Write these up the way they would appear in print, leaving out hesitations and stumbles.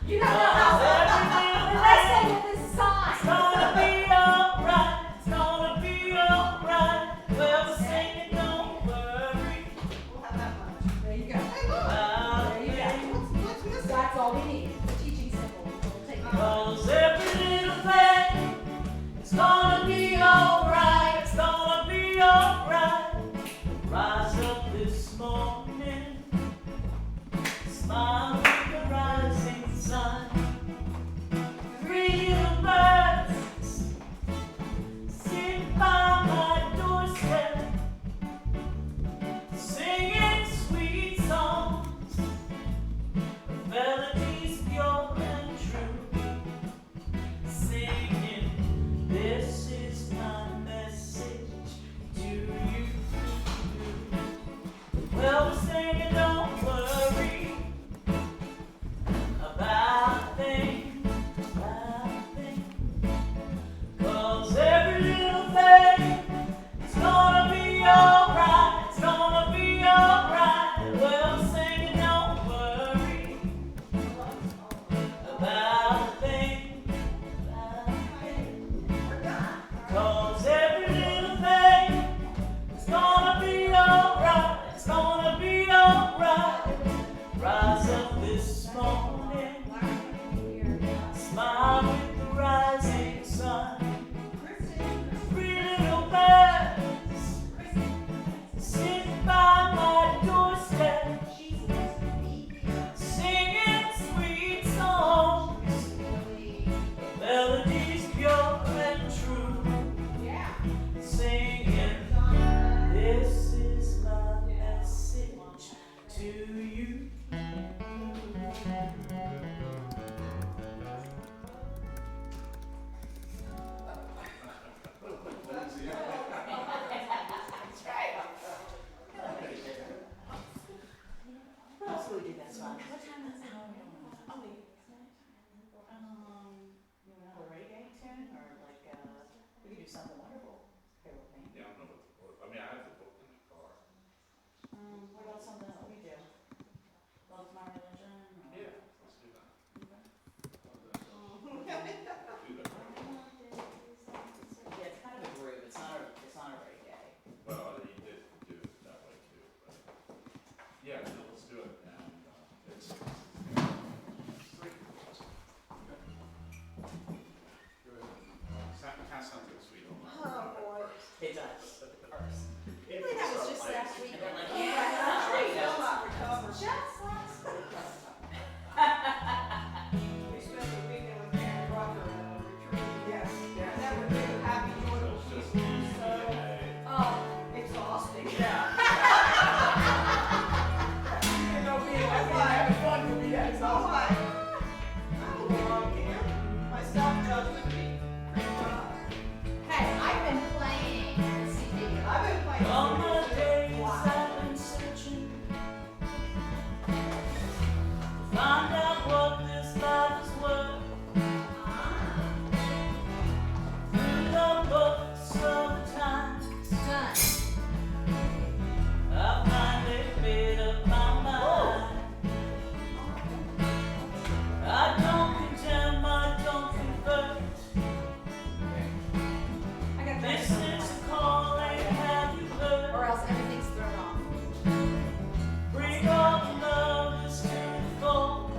You don't know how. Let's say with this sign. It's gonna be alright. It's gonna be alright. Well, we're singing, don't worry. We'll have that much. There you go. Hey, look. about There you go. What's missing? That's all we need. The teaching symbol. We'll take it. 'Cause every little thing is gonna be alright. It's gonna be alright. Rise up this morning, smile with the rising sun. Three little birds sit by my doorstep, singing sweet songs, melodies pure and true, singing, this is my message to you. Well, we're singing, don't worry about a thing, 'cause every little thing is gonna be alright. It's gonna be alright. Well, we're singing, don't worry about a thing, 'cause every little thing is gonna be alright. It's gonna be alright. Rise up this morning, smile with the rising sun. Three little birds sit by my doorstep, singing sweet songs, melodies pure and true, Yeah. singing, this is my message to you. That's right. What else would we do that's fun? What time is it? Oh, wait. You want a reggae tune or like, we could do something wonderful. Here with me. Yeah, I don't know what the book, I mean, I have the book in the car. What about something that we do? Love My Religion? Or- Yeah, let's do that. Okay. Do that. Yeah, it's kind of a groove, it's not a reggae. Well, you did do it that way too, but, yeah, so let's do it, and, it's three. Kind of sounds like Sweet Home. Oh, boy. It does, of course. Really, that was just last week. And then like, Yeah, yeah, I'm great, still that's- not recovered. Just last week. We spent the weekend with Mary Rucker at a retreat. Yes, yes. Never knew happy, So joyful it's just people. easy So and Oh, exhausting. Yeah. You know, being having fun with me, that's all right. I don't belong here. My self-judgment be pretty high. hey, I've been playing the CD. I've been playing. All my CDs. days Wow. I've been searching to find out what this life is worth. Through the books of the times, Done. I finally made up my mind. I don't condemn, I don't convert. I got This that. is a calling, have you heard? Or else everything's thrown off. Bring all the lovers to the fold.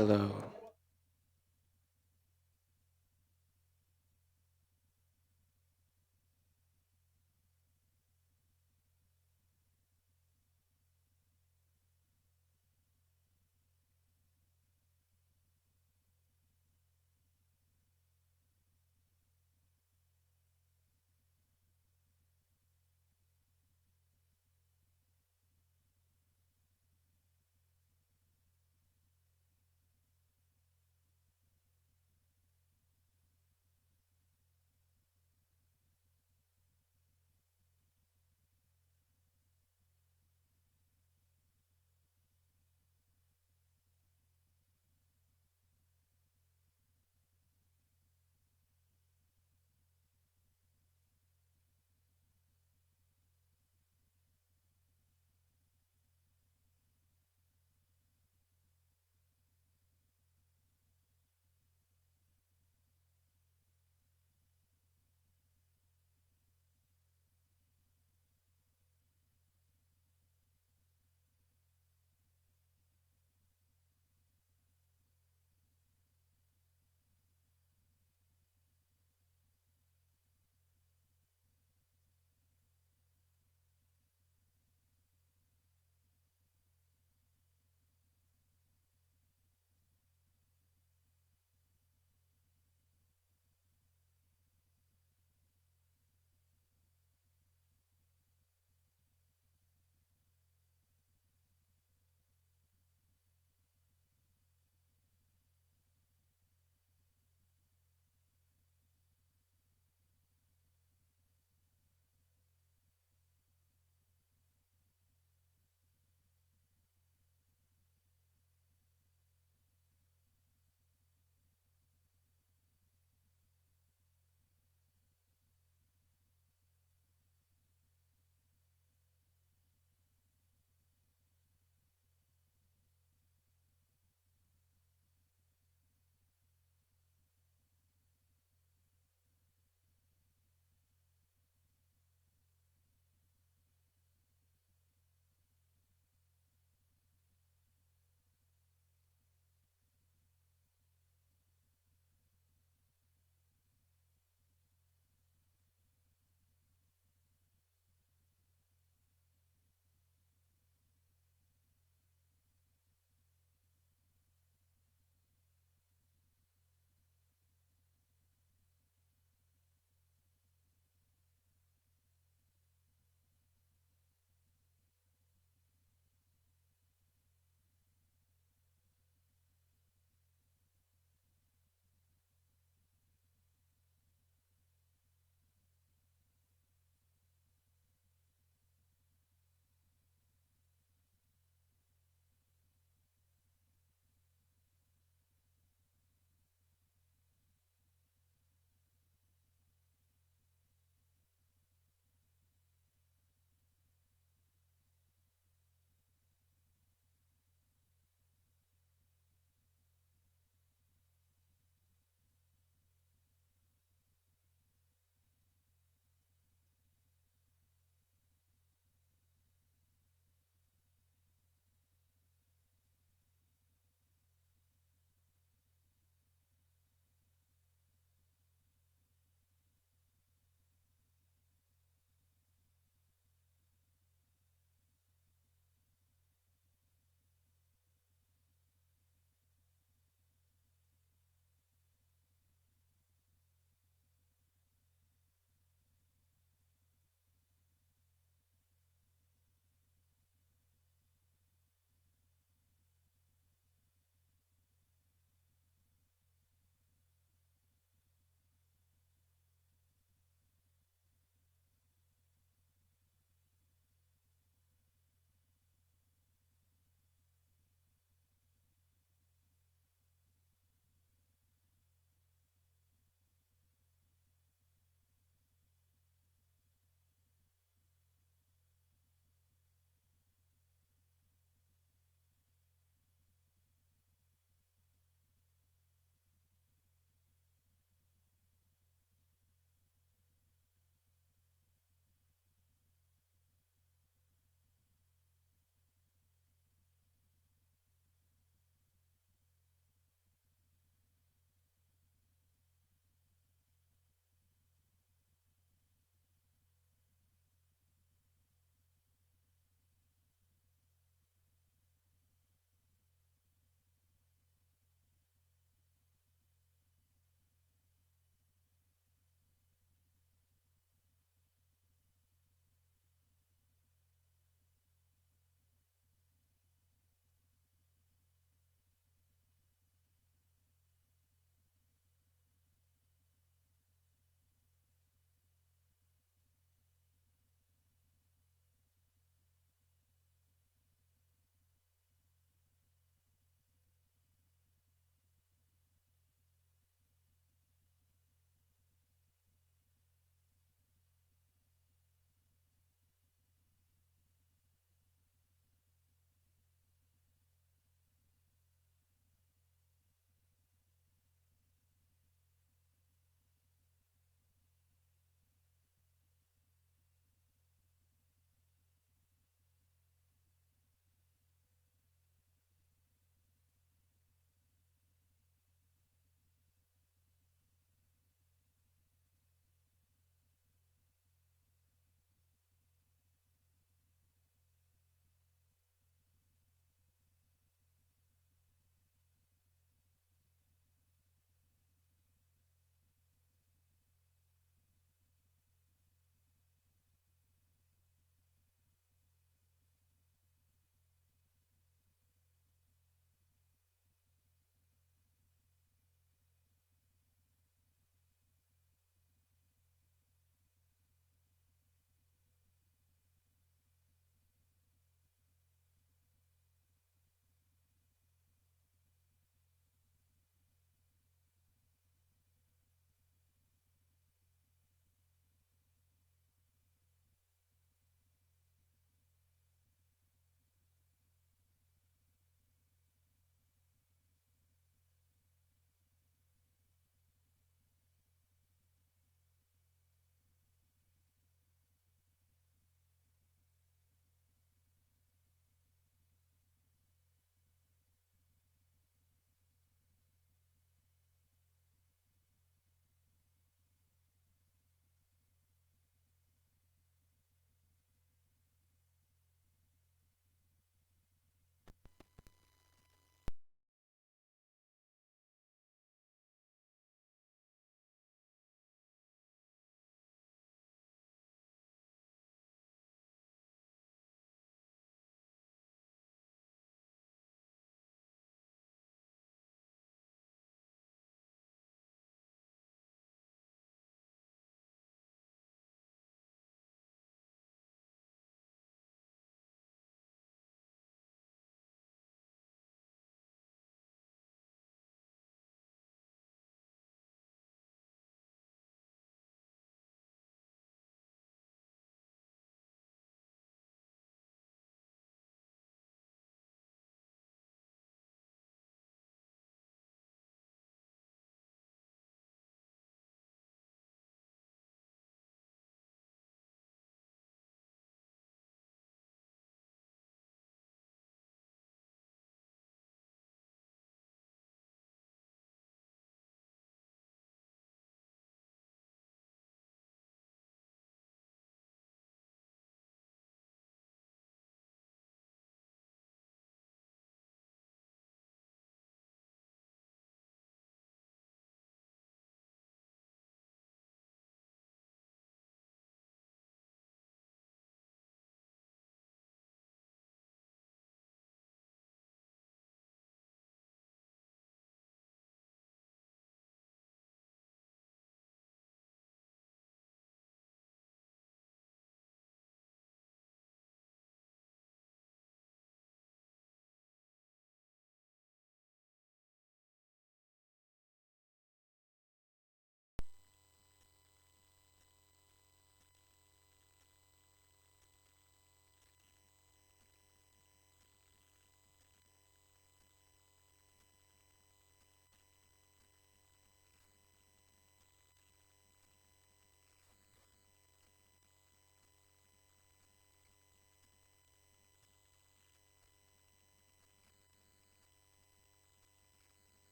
Hello.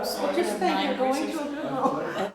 Just think you're going to a good home.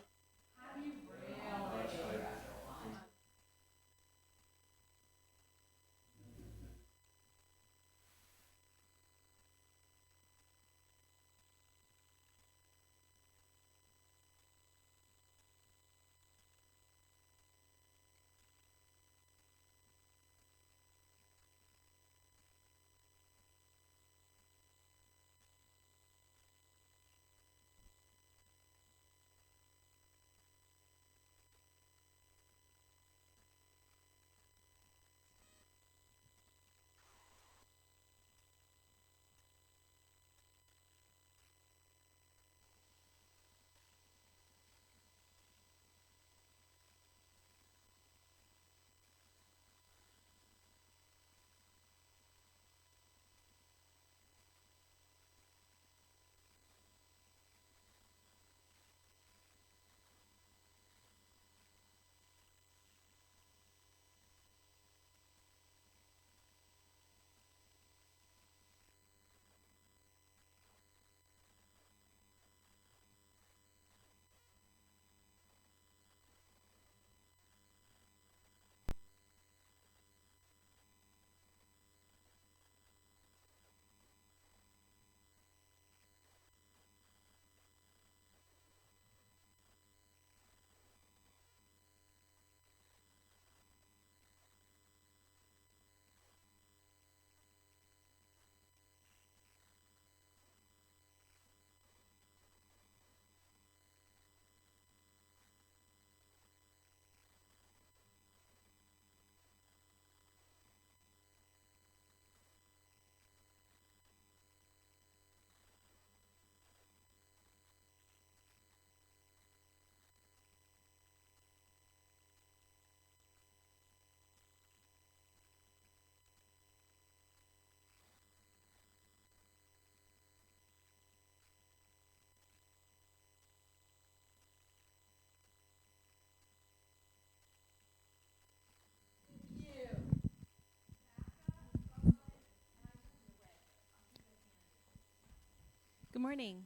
Good morning.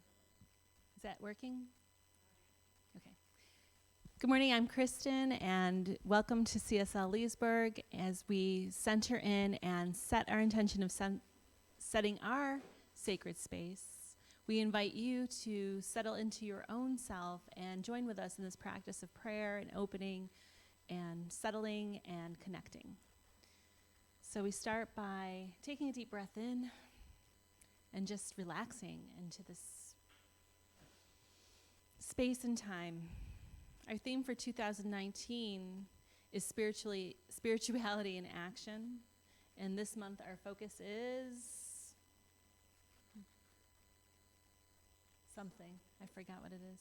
Is that working? Okay. Good morning, I'm Kristen, and welcome to CSL Leesburg as we center in and set our intention of setting our sacred space. We invite you to settle into your own self and join with us in this practice of prayer and opening and settling and connecting. So we start by taking a deep breath in and just relaxing into this space and time. Our theme for 2019 is spirituality in action. And this month our focus is something. I forgot what it is.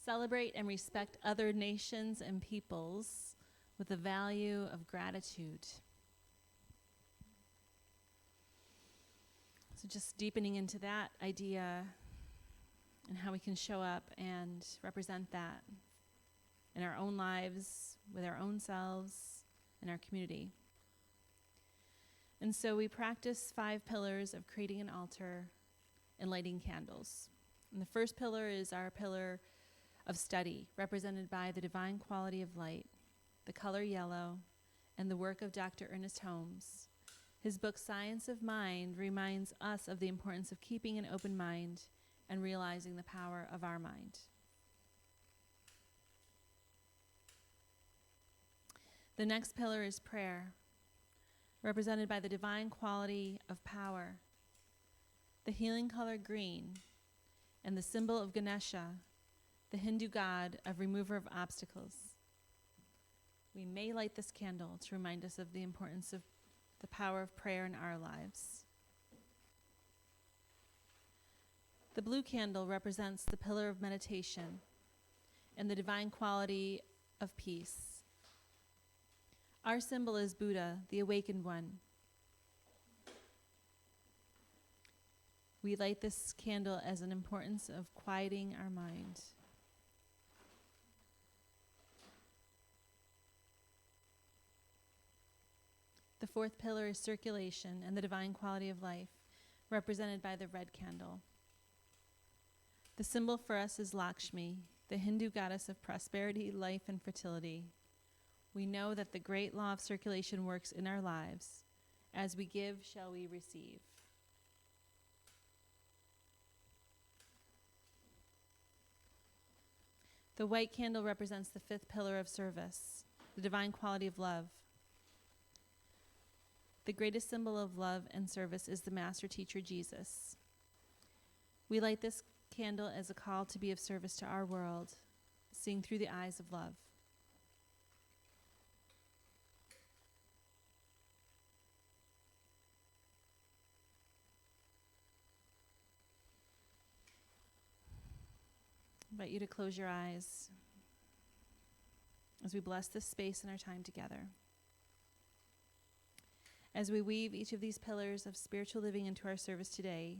Celebrate and respect other nations and peoples with the value of gratitude. So just deepening into that idea and how we can show up and represent that in our own lives, with our own selves, in our community. And so we practice 5 pillars of creating an altar and lighting candles. And the first pillar is our pillar of study, represented by the divine quality of light, the color yellow, and the work of Dr. Ernest Holmes. His book, Science of Mind, reminds us of the importance of keeping an open mind and realizing the power of our mind. The next pillar is prayer, represented by the divine quality of power, the healing color green, and the symbol of Ganesha, the Hindu god of remover of obstacles. We may light this candle to remind us of the importance of the power of prayer in our lives. The blue candle represents the pillar of meditation and the divine quality of peace. Our symbol is Buddha, the awakened one. We light this candle as an importance of quieting our mind. The fourth pillar is circulation and the divine quality of life. represented by the red candle. The symbol for us is Lakshmi, the Hindu goddess of prosperity, life, and fertility. We know that the great law of circulation works in our lives. As we give, shall we receive. The white candle represents the fifth pillar of service, the divine quality of love. The greatest symbol of love and service is the master teacher, Jesus. We light this candle as a call to be of service to our world, seeing through the eyes of love. I invite you to close your eyes as we bless this space and our time together. As we weave each of these pillars of spiritual living into our service today,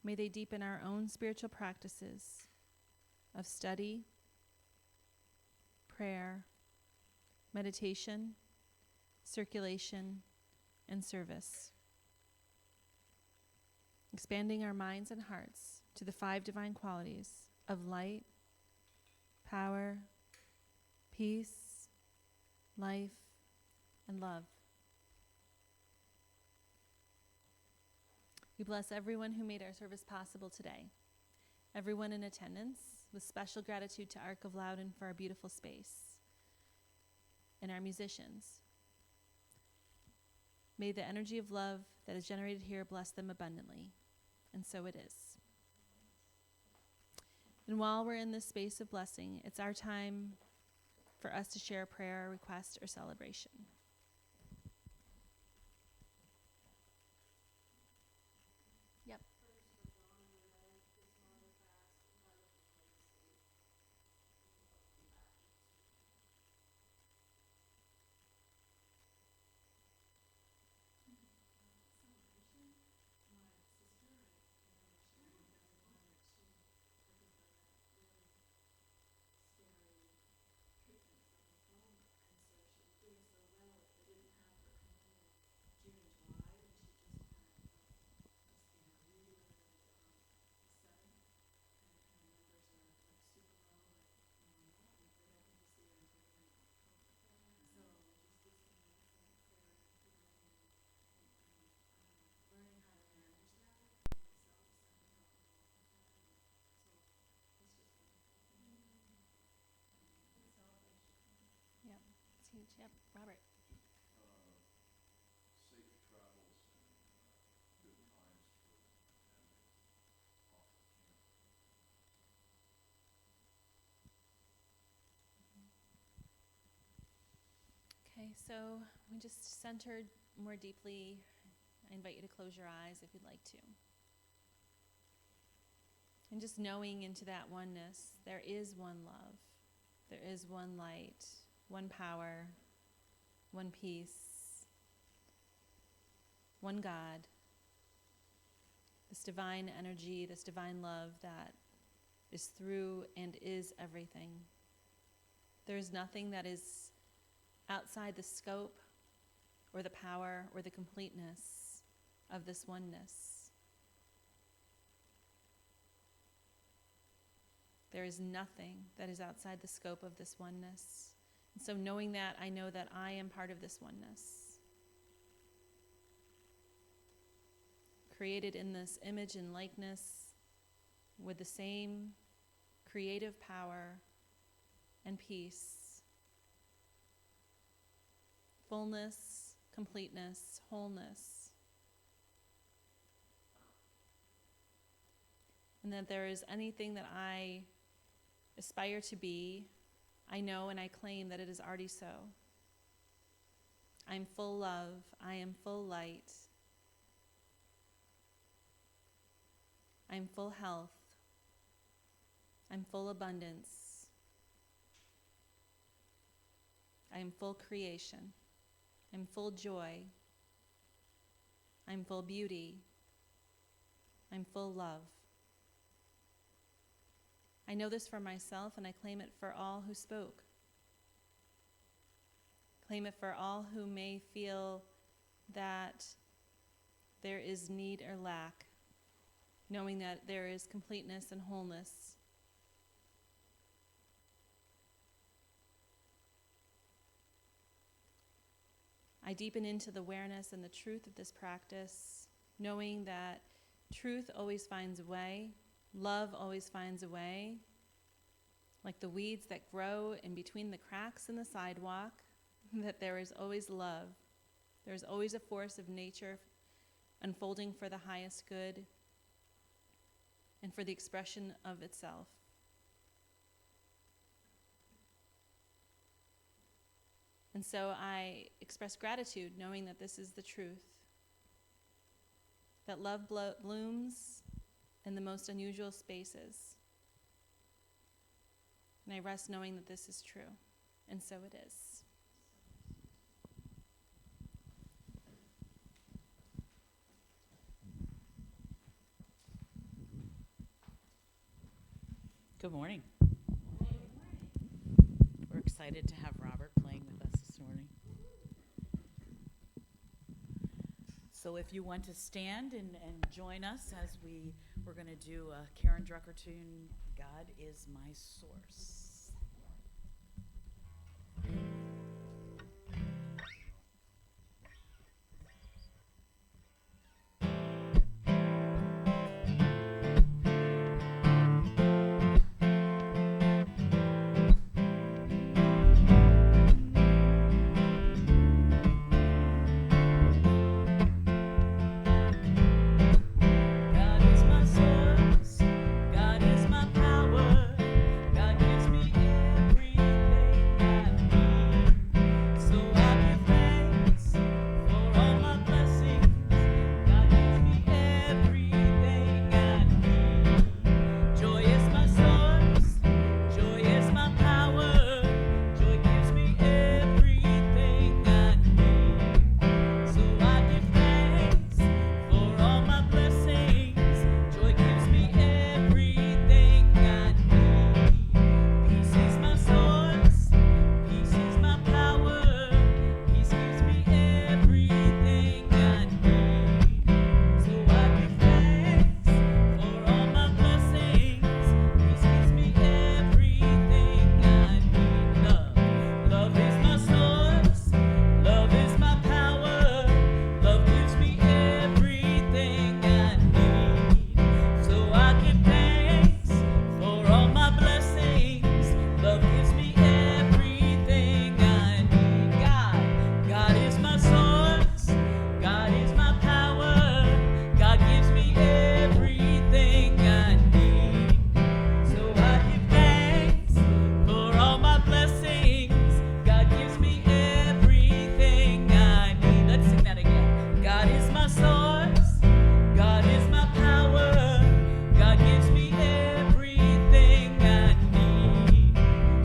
may they deepen our own spiritual practices of study, prayer, meditation, circulation, and service, expanding our minds and hearts to the 5 divine qualities of light, power, peace, life, and love. We bless everyone who made our service possible today, everyone in attendance, with special gratitude to Arc of Loudon for our beautiful space, and our musicians. May the energy of love that is generated here bless them abundantly, and so it is. And while we're in this space of blessing, it's our time for us to share a prayer, request, or celebration. Yep. Yep. It's huge. Yep. Robert. Safe travels and good times for attending off the camp. Okay, so we just centered more deeply. I invite you to close your eyes if you'd like to. And just knowing into that oneness, there is one love, there is one light, one power, one peace, one God, this divine energy, this divine love that is through and is everything. There is nothing that is outside the scope or the power or the completeness of this oneness. There is nothing that is outside the scope of this oneness. And so knowing that, I know that I am part of this oneness. Created in this image and likeness with the same creative power and peace, fullness, completeness, wholeness. And that there is anything that I aspire to be, I know and I claim that it is already so. I'm full love. I am full light. I'm full health. I'm full abundance. I am full creation. I'm full joy. I'm full beauty. I'm full love. I know this for myself, and I claim it for all who spoke. Claim it for all who may feel that there is need or lack, knowing that there is completeness and wholeness. I deepen into the awareness and the truth of this practice, knowing that truth always finds a way, love always finds a way, like the weeds that grow in between the cracks in the sidewalk, that there is always love. There is always a force of nature unfolding for the highest good and for the expression of itself. And so I express gratitude, knowing that this is the truth, that love blooms in the most unusual spaces. And I rest knowing that this is true, and so it is. Good morning. We're excited to have Robert playing with us this morning. So if you want to stand and join us as we're going to do a Karen Drucker tune, God is My Source. God is my source, God is my power, God gives me everything I need. So I give thanks for all my blessings, God gives me everything I need. Joy is my source, joy is my power, joy gives me everything I need. So I give thanks for all my blessings, joy gives me everything I need. Peace is my source, peace is my power, peace gives me everything I need. So I give thanks for all my blessings, peace gives me everything I need. Love is my source, love is my power, love gives me everything I need. So I give thanks for all my blessings, love gives me everything I need. God is my source, God is my power, God gives me everything I need. So I give thanks for all my blessings, God gives me everything I need. Let's sing that again. God is my source, God is my power, God gives me everything I need.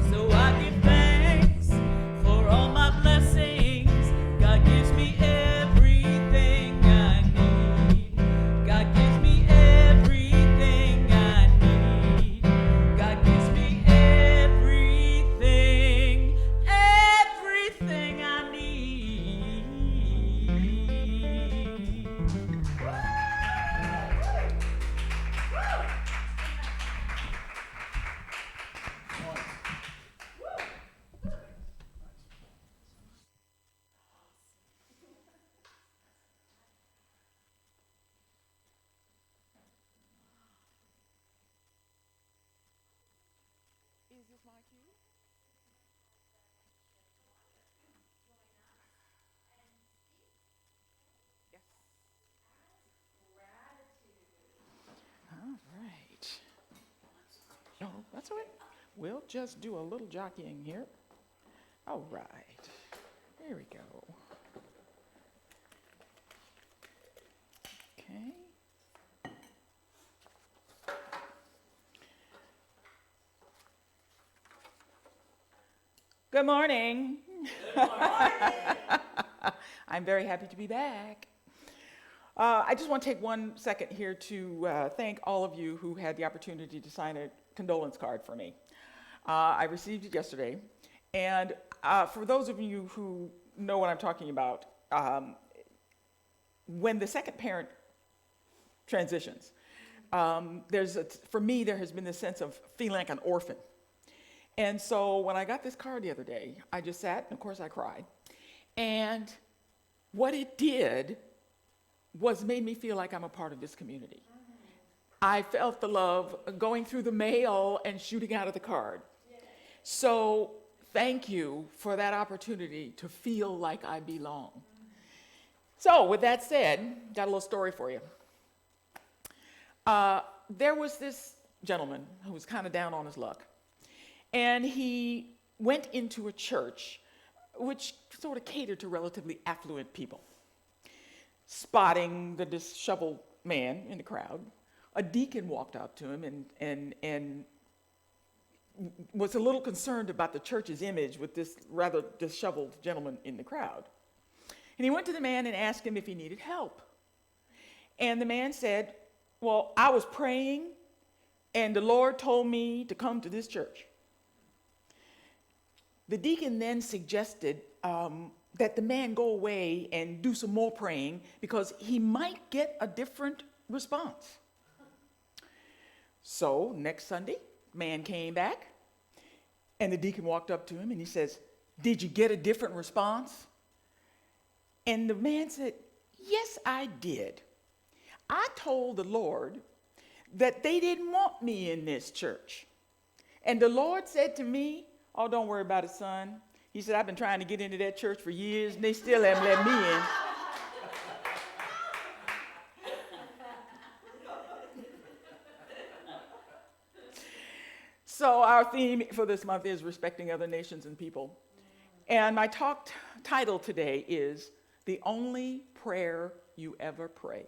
So I give thanks for all my blessings, God gives me everything I need. God gives me everything I need. God gives me everything, everything I need. Is this my cue? Yes. All right. No, that's all right. We'll just do a little jockeying here. All right. There we go. Okay. Good morning. I'm very happy to be back. I just want to take 1 second here to thank all of you who had the opportunity to sign a condolence card for me. I received it yesterday, and for those of you who know what I'm talking about, when the second parent transitions, for me, there has been this sense of feeling like an orphan. And so when I got this card the other day, I just sat, and of course I cried. And what it did was made me feel like I'm a part of this community. I felt the love going through the mail and shooting out of the card. So thank you for that opportunity to feel like I belong. So with that said, got a little story for you. There was this gentleman who was kind of down on his luck. And he went into a church which sort of catered to relatively affluent people. Spotting the disheveled man in the crowd, a deacon walked up to him and was a little concerned about the church's image with this rather disheveled gentleman in the crowd. And he went to the man and asked him if he needed help. And the man said, well, I was praying and the Lord told me to come to this church. The deacon then suggested that the man go away and do some more praying because he might get a different response. So next Sunday, man came back and the deacon walked up to him and he says, did you get a different response? And the man said, yes, I did. I told the Lord that they didn't want me in this church. And the Lord said to me, oh, don't worry about it, son. He said, I've been trying to get into that church for years, and they still haven't let me in. So our theme for this month is respecting other nations and people. And my talk title today is The Only Prayer You Ever Pray.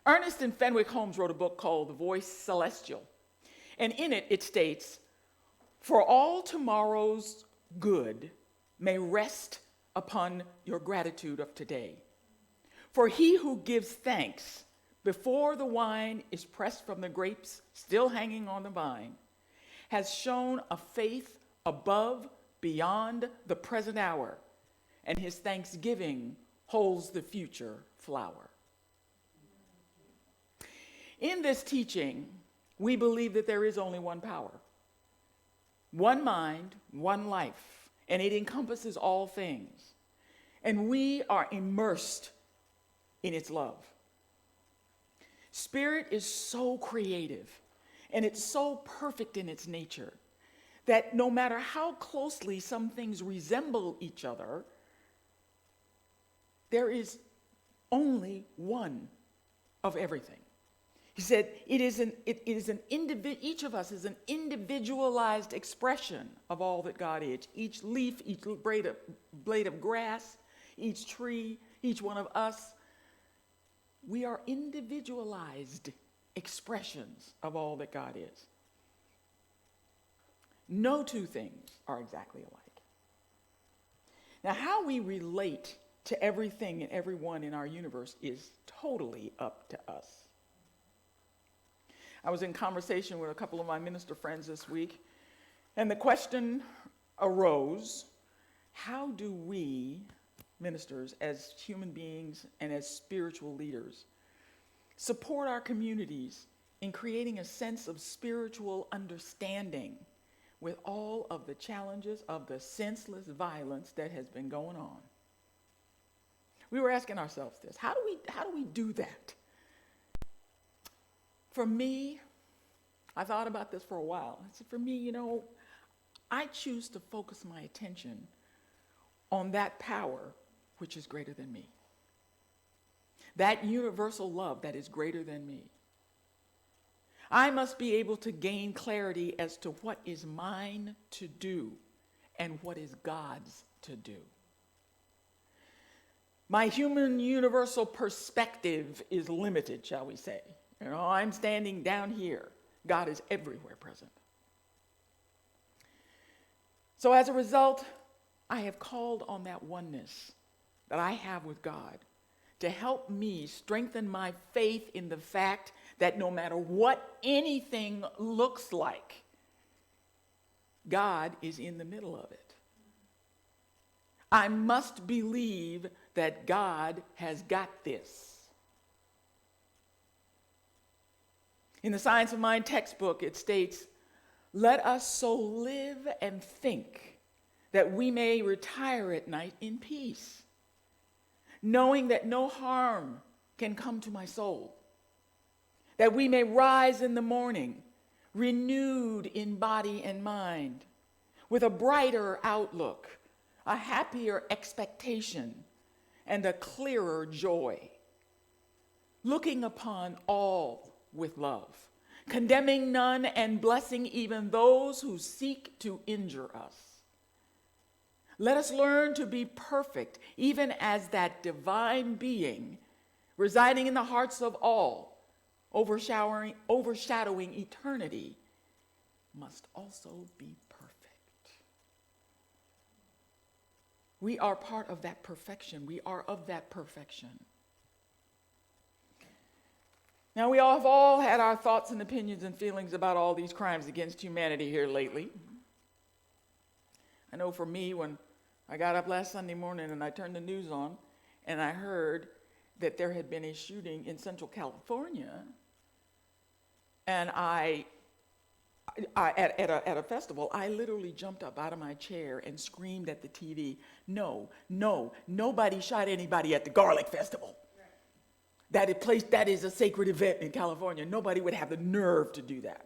Ernest and Fenwick Holmes wrote a book called The Voice Celestial. And in it, it states, for all tomorrow's good may rest upon your gratitude of today. For he who gives thanks before the wine is pressed from the grapes still hanging on the vine has shown a faith above, beyond the present hour, and his thanksgiving holds the future flower. In this teaching, we believe that there is only one power. One mind, one life, and it encompasses all things. And we are immersed in its love. Spirit is so creative, and it's so perfect in its nature, that no matter how closely some things resemble each other, there is only one of everything. He said, each of us is an individualized expression of all that God is. Each leaf, each blade of grass, each tree, each one of us, we are individualized expressions of all that God is. No two things are exactly alike. Now, how we relate to everything and everyone in our universe is totally up to us. I was in conversation with a couple of my minister friends this week, and the question arose, how do we, ministers, as human beings and as spiritual leaders, support our communities in creating a sense of spiritual understanding with all of the challenges of the senseless violence that has been going on? We were asking ourselves this, how do we do that? For me, I thought about this for a while. I said, for me, I choose to focus my attention on that power which is greater than me. That universal love that is greater than me. I must be able to gain clarity as to what is mine to do and what is God's to do. My human universal perspective is limited, shall we say. I'm standing down here. God is everywhere present. So as a result, I have called on that oneness that I have with God to help me strengthen my faith in the fact that no matter what anything looks like, God is in the middle of it. I must believe that God has got this. In the Science of Mind textbook, it states, "Let us so live and think that we may retire at night in peace, knowing that no harm can come to my soul, that we may rise in the morning renewed in body and mind, with a brighter outlook, a happier expectation, and a clearer joy, looking upon all with love, condemning none and blessing even those who seek to injure us. Let us learn to be perfect, even as that divine being residing in the hearts of all, overshadowing eternity, must also be perfect." We are part of that perfection. We are of that perfection. Now, we have all had our thoughts and opinions and feelings about all these crimes against humanity here lately. I know for me, when I got up last Sunday morning and I turned the news on and I heard that there had been a shooting in Central California, and at a festival, I literally jumped up out of my chair and screamed at the TV, no, nobody shot anybody at the Garlic Festival. That is a sacred event in California. Nobody would have the nerve to do that.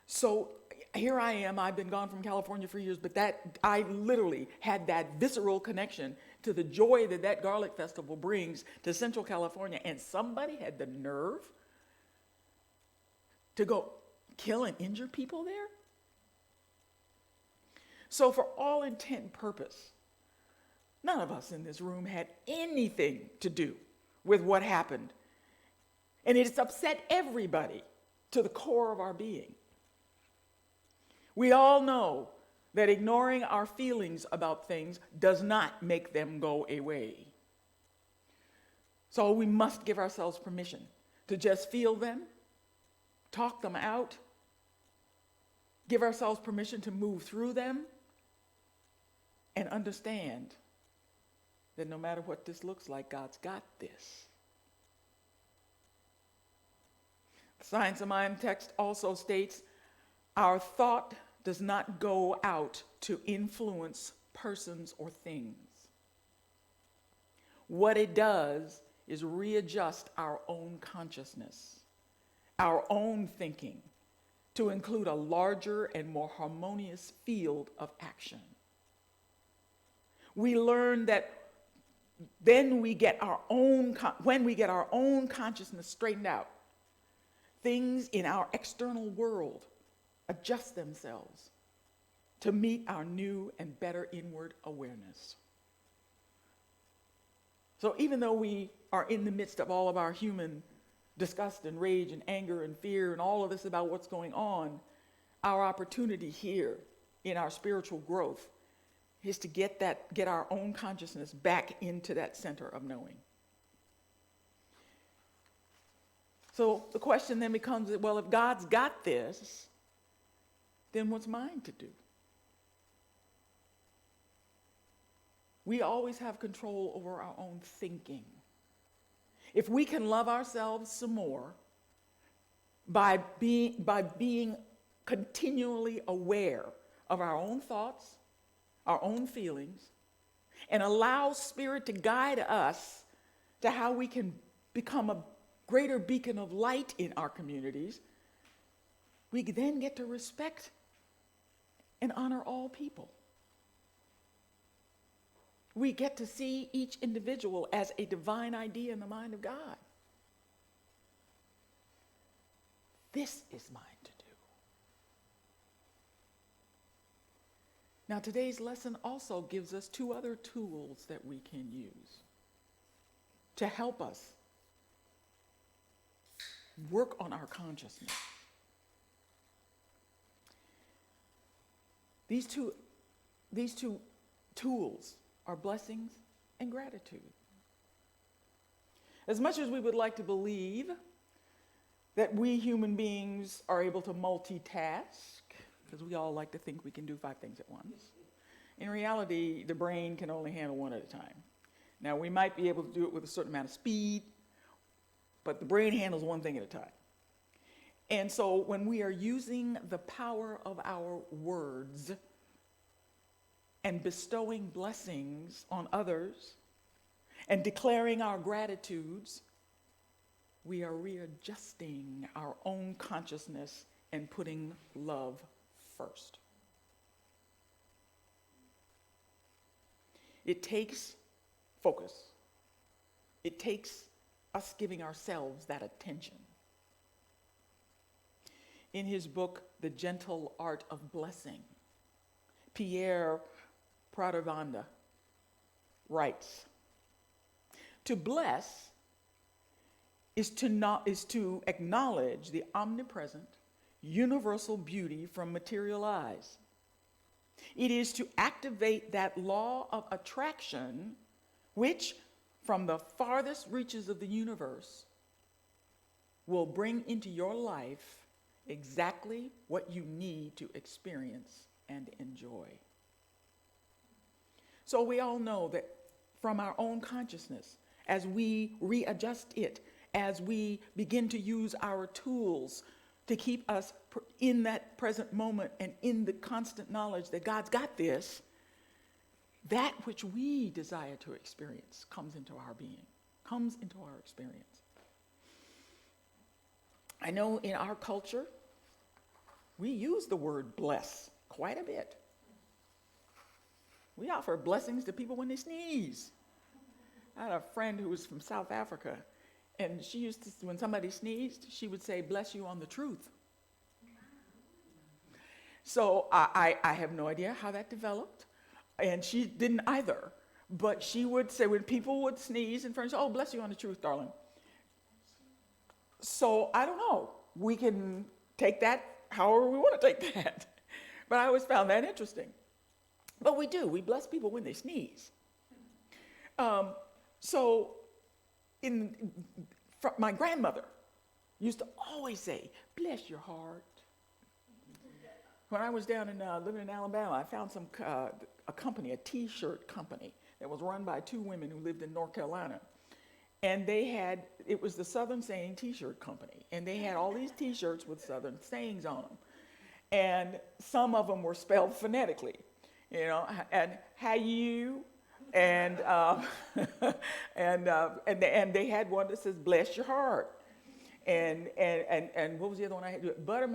So here I am. I've been gone from California for years, but I literally had that visceral connection to the joy that Garlic Festival brings to Central California, and somebody had the nerve to go kill and injure people there? So for all intent and purpose, none of us in this room had anything to do with what happened. And it has upset everybody to the core of our being. We all know that ignoring our feelings about things does not make them go away. So we must give ourselves permission to just feel them, talk them out, give ourselves permission to move through them, and understand that no matter what this looks like, God's got this. The Science of Mind text also states, our thought does not go out to influence persons or things. What it does is readjust our own consciousness, our own thinking, to include a larger and more harmonious field of action. We learn that then when we get our own consciousness straightened out, things in our external world adjust themselves to meet our new and better inward awareness. So even though we are in the midst of all of our human disgust and rage and anger and fear and all of this about what's going on, our opportunity here in our spiritual growth is to get our own consciousness back into that center of knowing. So the question then becomes, well, if God's got this, then what's mine to do? We always have control over our own thinking. If we can love ourselves some more by being continually aware of our own thoughts, our own feelings, and allow Spirit to guide us to how we can become a greater beacon of light in our communities, we then get to respect and honor all people. We get to see each individual as a divine idea in the mind of God. This is mine to do. Now, today's lesson also gives us two other tools that we can use to help us work on our consciousness. These two tools are blessings and gratitude. As much as we would like to believe that we human beings are able to multitask, because we all like to think we can do 5 things at once, In reality, the brain can only handle one at a time. Now, we might be able to do it with a certain amount of speed, but the brain handles one thing at a time. And so when we are using the power of our words and bestowing blessings on others and declaring our gratitudes, we are readjusting our own consciousness and putting love first. It takes focus. It takes us giving ourselves that attention. In his book, The Gentle Art of Blessing, Pierre Pradavanda writes, "To bless is to acknowledge the omnipresent, universal beauty from material eyes. It is to activate that law of attraction which, from the farthest reaches of the universe, will bring into your life exactly what you need to experience and enjoy." So we all know that from our own consciousness, as we readjust it, as we begin to use our tools to keep us in that present moment and in the constant knowledge that God's got this, that which we desire to experience comes into our being, comes into our experience. I know in our culture, we use the word bless quite a bit. We offer blessings to people when they sneeze. I had a friend who was from South Africa, and she used to, when somebody sneezed, she would say, "Bless you on the truth." So I have no idea how that developed, and she didn't either. But she would say, when people would sneeze in front of her, "Oh, bless you on the truth, darling." So I don't know. We can take that however we want to take that. But I always found that interesting. But we do. We bless people when they sneeze. My grandmother used to always say, "Bless your heart." When I was down in living in Alabama, I found a company, a T-shirt company that was run by two women who lived in North Carolina. And it was the Southern Saying T-shirt company. And they had all these T-shirts with Southern sayings on them. And some of them were spelled phonetically, and how you, and and they had one that says "Bless your heart," and what was the other one I had? Butter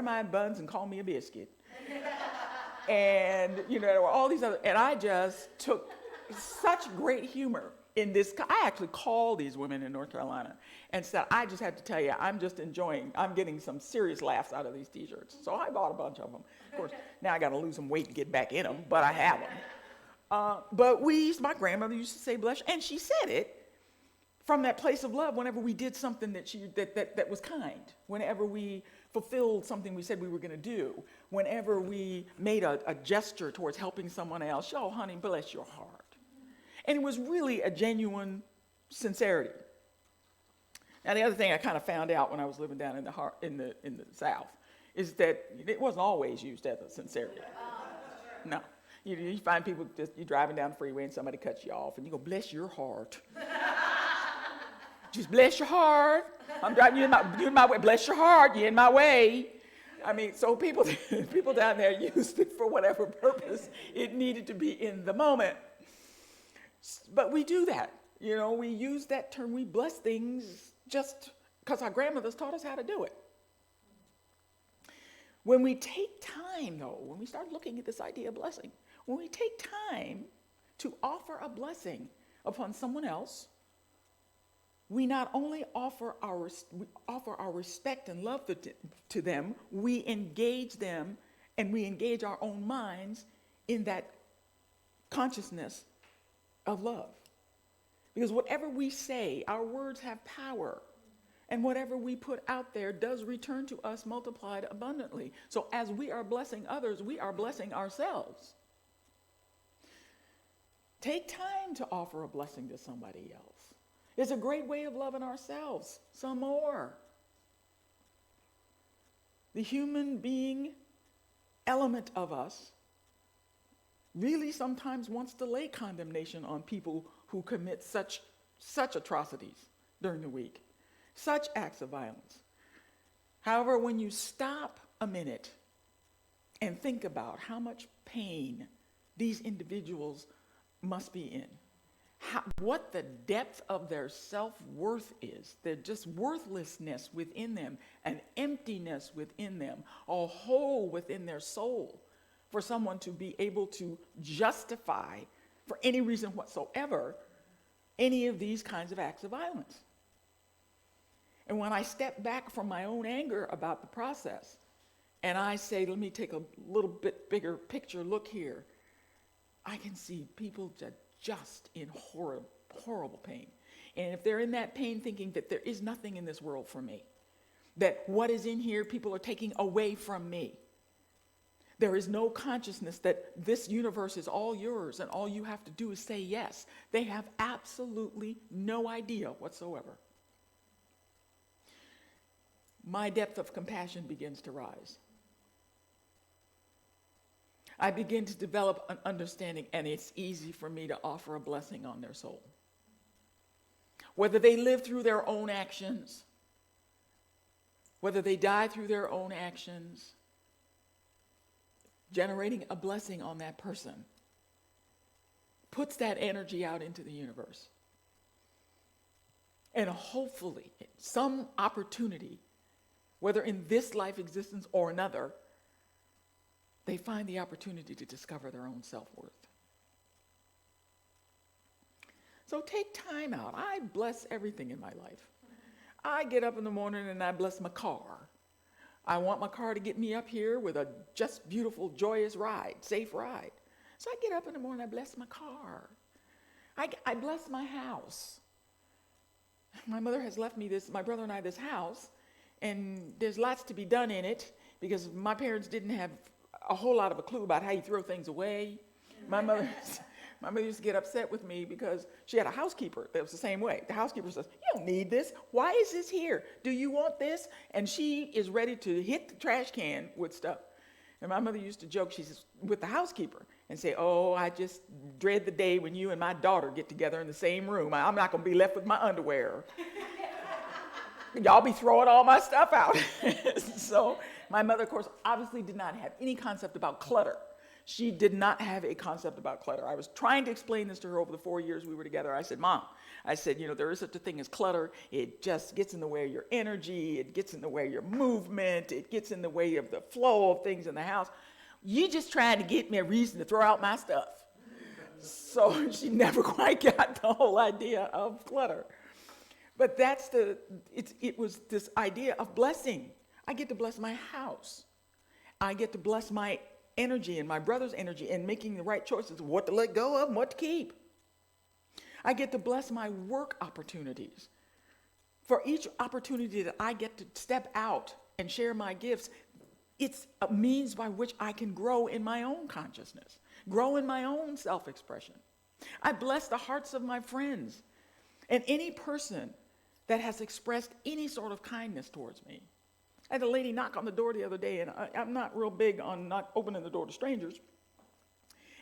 my buns and call me a biscuit. And there were all these other, and I just took such great humor in this. I actually called these women in North Carolina and said, "I just have to tell you, I'm getting some serious laughs out of these T-shirts." So I bought a bunch of them. Of course, now I got to lose some weight to get back in them, but I have them. But my grandmother used to say "bless," and she said it from that place of love whenever we did something that was kind, whenever we fulfilled something we said we were going to do, whenever we made a gesture towards helping someone else. "Oh, honey, bless your heart." And it was really a genuine sincerity. Now, the other thing I kind of found out when I was living down in the South is that it wasn't always used as a sincerity. No. You find people, you're driving down the freeway and somebody cuts you off and you go, "Bless your heart." Just bless your heart. I'm driving you in my way. Bless your heart. You're in my way. I mean, so people down there used it for whatever purpose it needed to be in the moment. But we do that. We use that term. We bless things just because our grandmothers taught us how to do it. When we take time, though, when we start looking at this idea of blessing, when we take time to offer a blessing upon someone else, we not only offer our respect and love to them, we engage them and we engage our own minds in that consciousness of love. Because whatever we say, our words have power. And whatever we put out there does return to us multiplied abundantly. So as we are blessing others, we are blessing ourselves. Take time to offer a blessing to somebody else. It's a great way of loving ourselves some more. The human being element of us really sometimes wants to lay condemnation on people who commit such atrocities during the week, such acts of violence. However, when you stop a minute and think about how much pain these individuals must be in, what the depth of their self-worth is, their just worthlessness within them, an emptiness within them, a hole within their soul, for someone to be able to justify, for any reason whatsoever, any of these kinds of acts of violence. And when I step back from my own anger about the process, and I say, let me take a little bit bigger picture look here, I can see people just in horrible, horrible pain. And if they're in that pain thinking that there is nothing in this world for me, that what is in here people are taking away from me, there is no consciousness that this universe is all yours and all you have to do is say yes. They have absolutely no idea whatsoever. My depth of compassion begins to rise. I begin to develop an understanding, and it's easy for me to offer a blessing on their soul. Whether they live through their own actions, whether they die through their own actions, generating a blessing on that person puts that energy out into the universe. And hopefully, some opportunity, whether in this life existence or another, they find the opportunity to discover their own self-worth. So take time out. I bless everything in my life. I get up in the morning and I bless my car. I want my car to get me up here with a just beautiful, joyous ride, safe ride. So I get up in the morning, I bless my car. I bless my house. My mother has left me my brother and I, this house, and there's lots to be done in it because my parents didn't have a whole lot of a clue about how you throw things away. My mother used to get upset with me because she had a housekeeper that was the same way. The housekeeper says, you don't need this. Why is this here? Do you want this? And she is ready to hit the trash can with stuff. And my mother used to joke, she says, with the housekeeper and say, oh, I just dread the day when you and my daughter get together in the same room. I'm not going to be left with my underwear. Y'all be throwing all my stuff out. So my mother, of course, obviously did not have any concept about clutter. She did not have a concept about clutter. I was trying to explain this to her over the 4 years we were together. I said, Mom, there is such a thing as clutter. It just gets in the way of your energy. It gets in the way of your movement. It gets in the way of the flow of things in the house. You just trying to get me a reason to throw out my stuff. So she never quite got the whole idea of clutter. But it was this idea of blessing. I get to bless my house. I get to bless my energy and my brother's energy and making the right choices of what to let go of and what to keep. I get to bless my work opportunities. For each opportunity that I get to step out and share my gifts, it's a means by which I can grow in my own consciousness, grow in my own self-expression. I bless the hearts of my friends and any person that has expressed any sort of kindness towards me. I had a lady knock on the door the other day, and I'm not real big on not opening the door to strangers.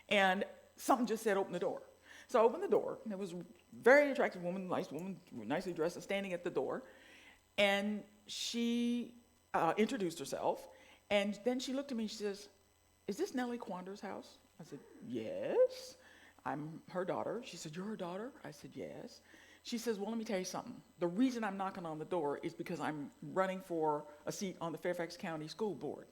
And something just said, open the door. So I opened the door, and there was a very attractive woman, nicely dressed, standing at the door. And she introduced herself, and then she looked at me and she says, is this Nellie Quander's house? I said, yes, I'm her daughter. She said, you're her daughter? I said, yes. She says, well, let me tell you something. The reason I'm knocking on the door is because I'm running for a seat on the Fairfax County School Board.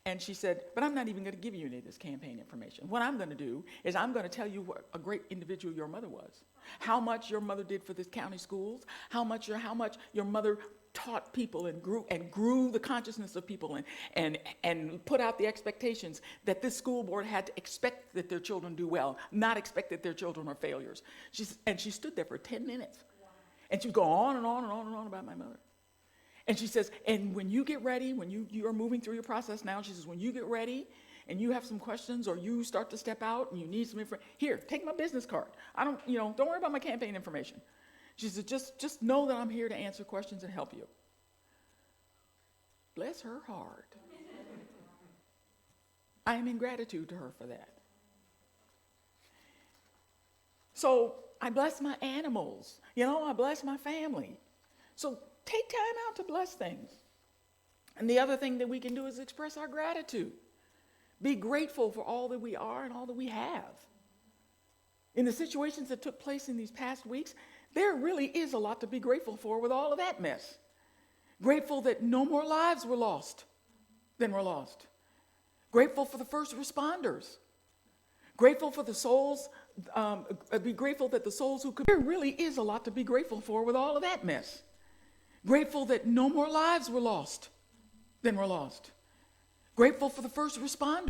And she said, but I'm not even going to give you any of this campaign information. What I'm going to do is I'm going to tell you what a great individual your mother was, how much your mother did for the county schools, how much your mother taught people and grew the consciousness of people and put out the expectations that this school board had to expect that their children do well, not expect that their children are failures. And she stood there for 10 minutes. Wow. And she would go on and on and on and on about my mother. And she says, and when you get ready, when you are moving through your process now, she says, when you get ready and you have some questions or you start to step out and you need some information, here, take my business card. Don't worry about my campaign information. She said, just know that I'm here to answer questions and help you. Bless her heart. I am in gratitude to her for that. So I bless my animals. I bless my family. So take time out to bless things. And the other thing that we can do is express our gratitude. Be grateful for all that we are and all that we have. In the situations that took place in these past weeks, there really is a lot to be grateful for with all of that mess. Grateful that no more lives were lost than were lost. Grateful for the first responders. Grateful for the souls, be grateful that the souls who could. There really is a lot to be grateful for with all of that mess. Grateful that no more lives were lost than were lost. Grateful for the first responders.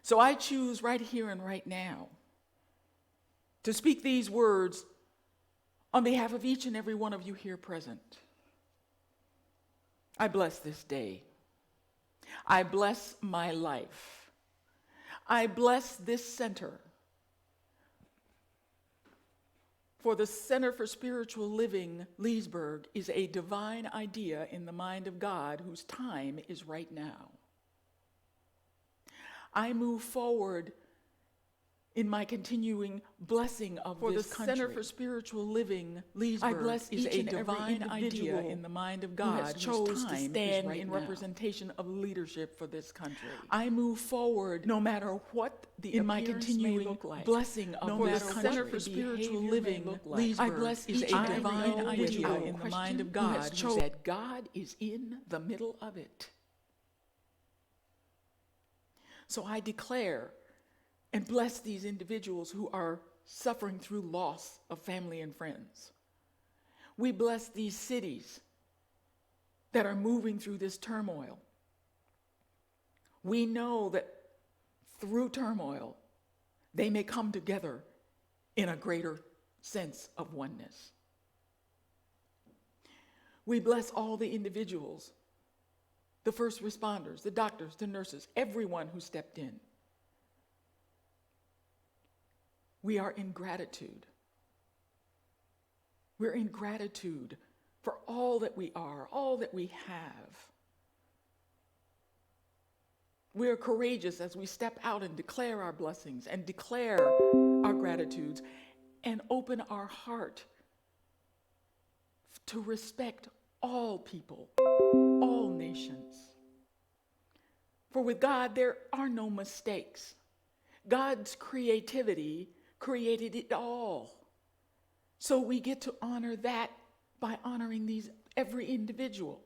So I choose right here and right now to speak these words on behalf of each and every one of you here present. I bless this day. I bless my life. I bless this center. For the Center for Spiritual Living, Leesburg, is a divine idea in the mind of God whose time is right now. I move forward in my continuing blessing of this country. For the Center for Spiritual Living, Leesburg, I bless is a divine idea in the mind of God who chose to stand in representation of leadership for this country. I move forward no matter what the in my continuing look like. Blessing of no this country. Center for Spiritual Living, Leesburg, I bless is a divine idea in the mind of God who chose that God is in the middle of it. So I declare and bless these individuals who are suffering through loss of family and friends. We bless these cities that are moving through this turmoil. We know that through turmoil, they may come together in a greater sense of oneness. We bless all the individuals, the first responders, the doctors, the nurses, everyone who stepped in. We are in gratitude. We're in gratitude for all that we are, all that we have. We are courageous as we step out and declare our blessings and declare our gratitudes and open our heart to respect all people, all nations. For with God, there are no mistakes. God's creativity created it all. So we get to honor that by honoring every individual.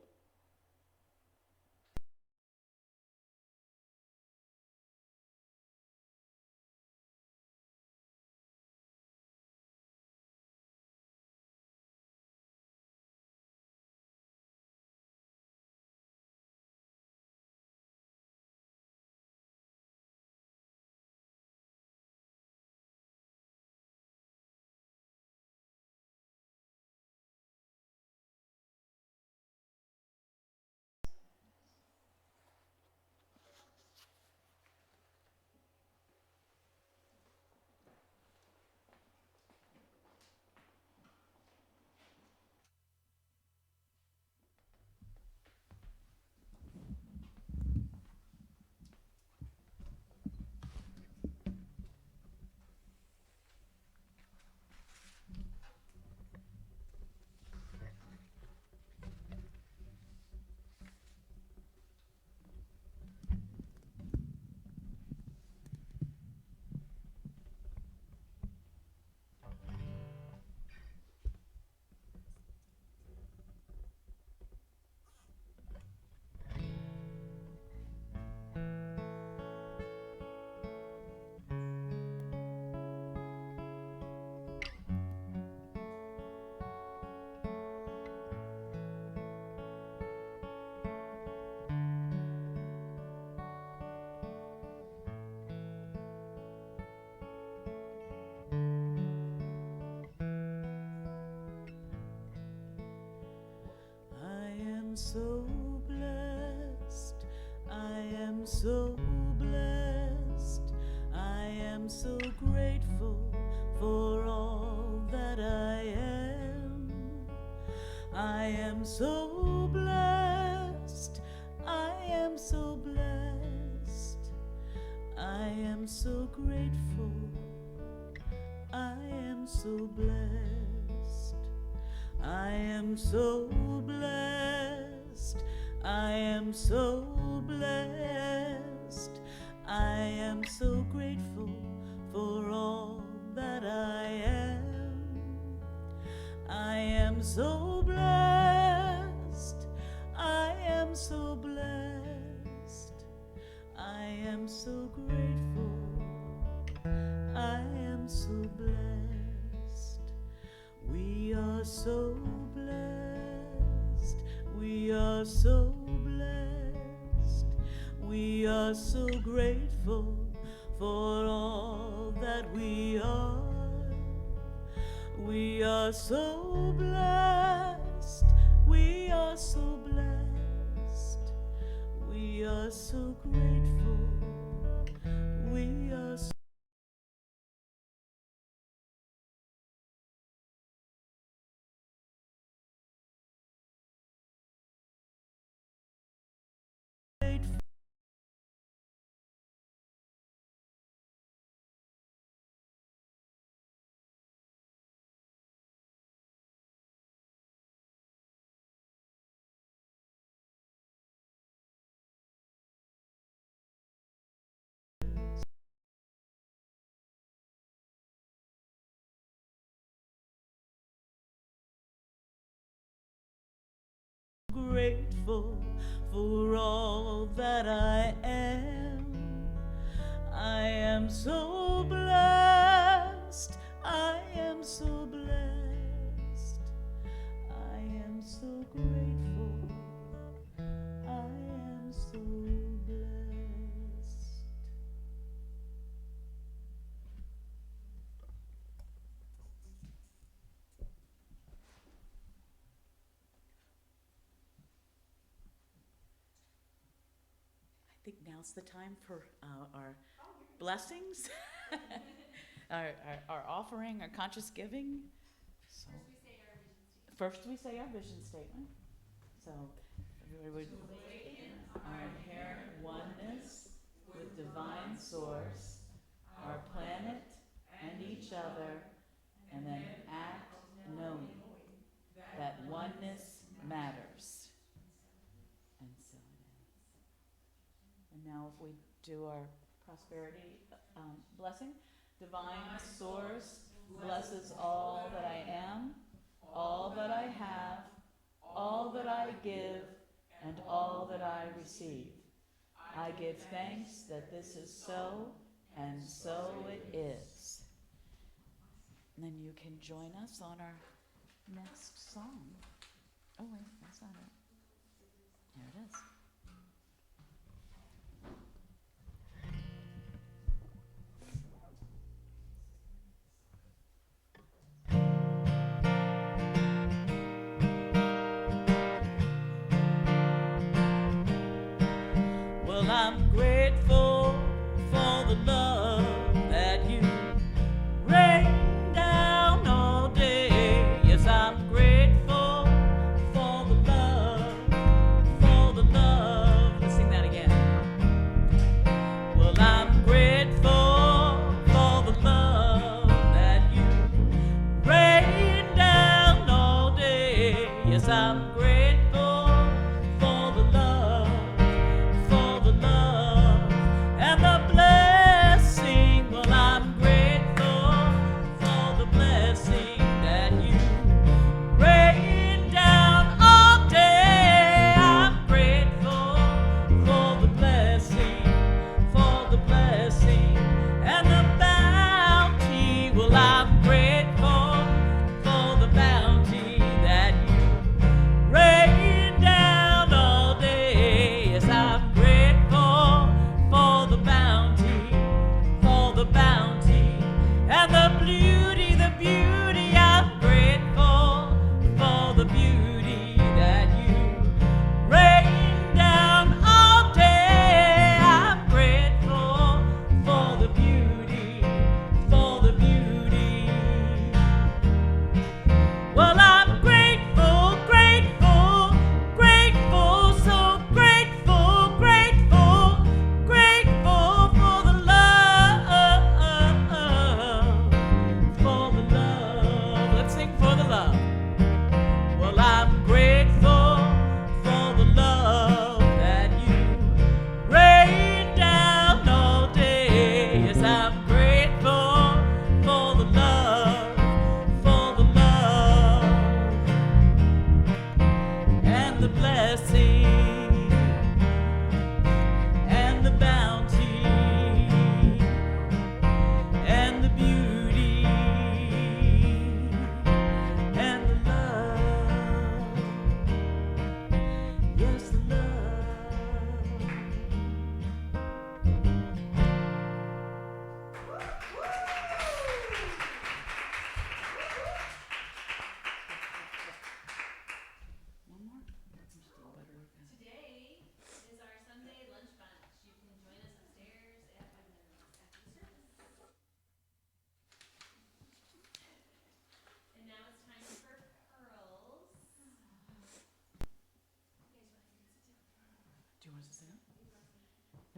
so blessed. I am so blessed. I am so grateful for all that I am. I am so blessed. I am so blessed. I am so grateful. I am so blessed. I am so blessed. I am so blessed. I am so grateful for all that I am. I am so blessed. I am so blessed. I am so grateful. I am so blessed. We are so blessed. We are so blessed. We are so grateful for all that we are. We are so blessed. We are so blessed. We are so grateful. We are so grateful. Grateful for all that I am. I am so blessed. I am so blessed. I am so grateful. I am so blessed. I think now's the time for our blessings, our offering, our conscious giving. So first we say our vision statement. So everybody would our inherent oneness with divine source, our planet and each other, and then act knowing that oneness matters. And so it is. And now if we do our prosperity blessing. Divine source blesses all that I am, all that I have, all that I give, and all that I receive. I give thanks that this is so, and so it is. And then you can join us on our next song. Oh wait, that's not it. There it is. Well, I'm grateful for the love that you rain down all day. Yes, I'm grateful for the love. Let's sing that again. Well, I'm grateful for the love that you rain down all day. Yes, I'm grateful for the love and the blessings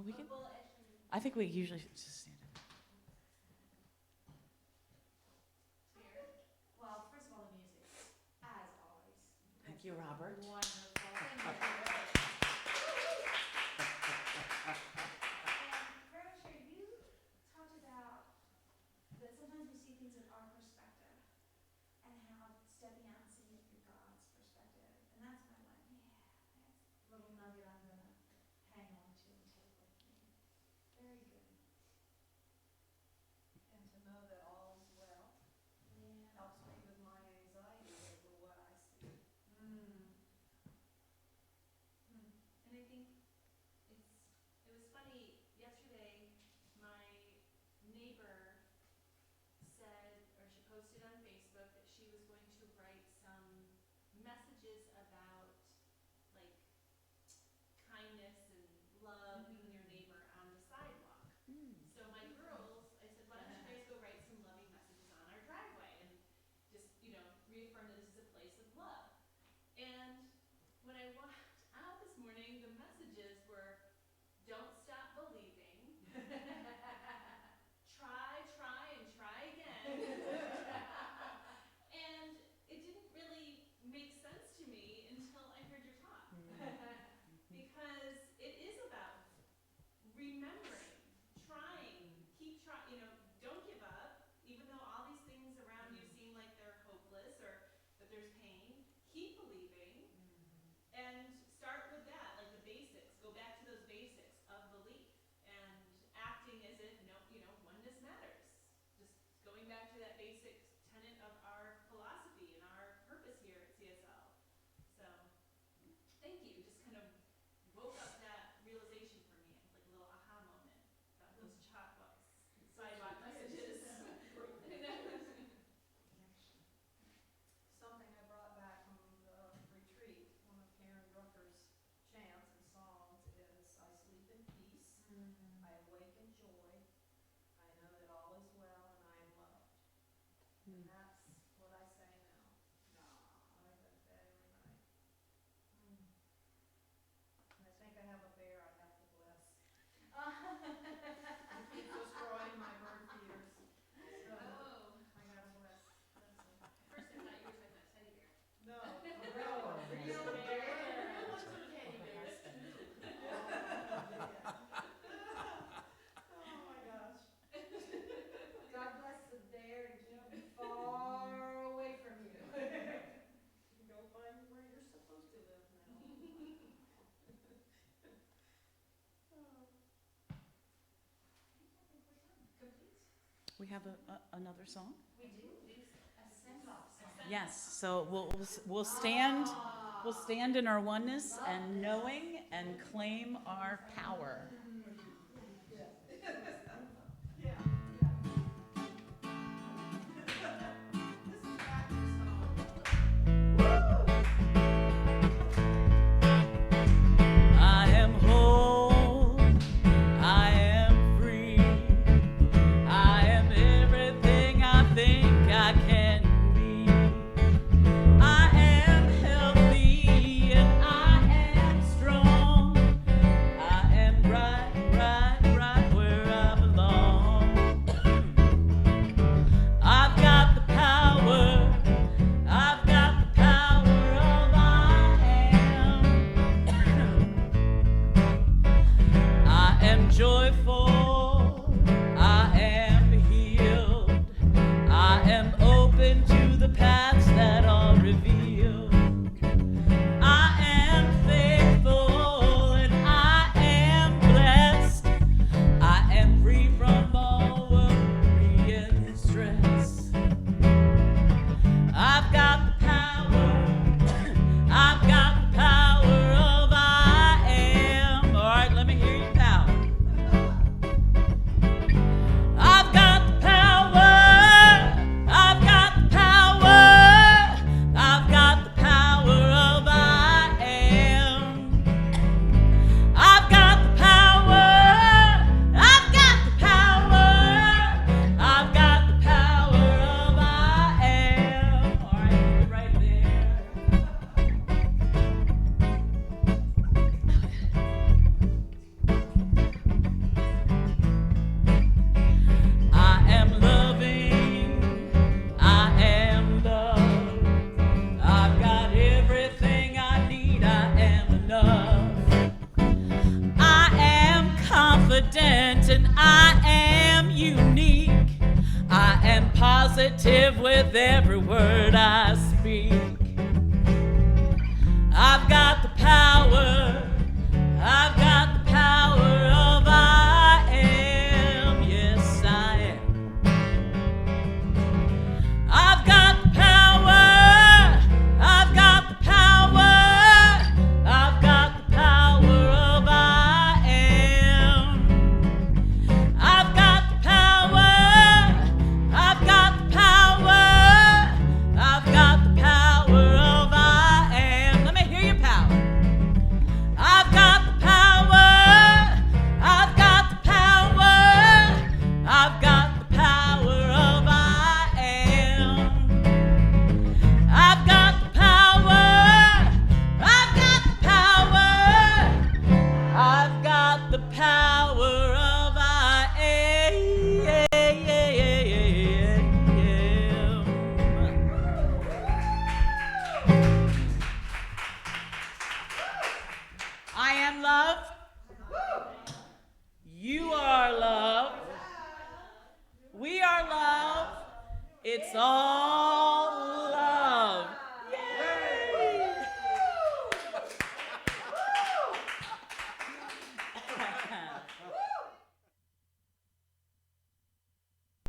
We can. I think we usually just stand up. Well, first of all, the music, as always. Thank you, Robert. Wonderful. Thank you. And Veronica, you talked about that sometimes we see things in our perspective and how stepping out and seeing it through God's perspective. And that's my one, that's a little nugget I'm gonna hang on to and take with me. Very good. And to know that all is well Yeah. helps me with my anxiety over what I see. And I think it was funny, yesterday, my neighbor said, or she posted on Facebook that she was going to write some messages about, like, kindness and love, being your neighbor on the sidewalk. So my girls, I said, why don't you guys go write some loving messages on our driveway and just, reaffirm that this is a place of love. And when I walked out this morning, the messages were, don't stop believing, try, and try again. And it didn't really make sense to me until I heard your talk. Because it is about remembering, trying, keep trying, don't give up, even though all these things around you seem like they're hopeless or that there's pain. Keep believing and start with that, like the basics. Go back to those basics of belief and acting as if oneness matters. Just going back to that basic tenet of our philosophy and our purpose here at CSL. So, thank you. Just kind of woke up that realization for me. It was like a little aha moment about those sidewalk messages. Something I brought back from the retreat, one of Karen Drucker's chants and songs is, I sleep in peace, I awake in joy, I know that all is well and I am loved. And that's what I say now. I go to bed every night. And I think I have a bear I have to bless. He keeps destroying my bird feeders. So, I gotta bless. First I thought you were talking about teddy bear. No, a real bear. I want some teddy bears too. Oh my gosh. God bless the bear and keep it far away from you. You go find where you're supposed to live now. We have another song? We do, a send-off song. Yes. So we'll stand in our oneness and knowing and claim our power. I am whole, I am free, I am everything I think I can be. I am healthy and I am strong, I am right where I belong. I've got the power, I've got the power of I am. I am joyful, I am healed, I am open to the paths that are revealed. I am faithful and I am blessed, I am free from all worry and stress. I've got the power, I've got the power of I am. All right, let me hear you power. confident and I am unique. I am positive with every word I speak. I've got the power. I've got the power of I am. Yes, I am. I've got the power. I've got the power. I've got the power of I am. I've got the power. I've got the power. I've got the power of I am. Let me hear your power. I've got the power. I've got the power. I've got the power of I am. I've got the power. I've got the power. I've got the power of I am. I am love. You are love. We are love. It's all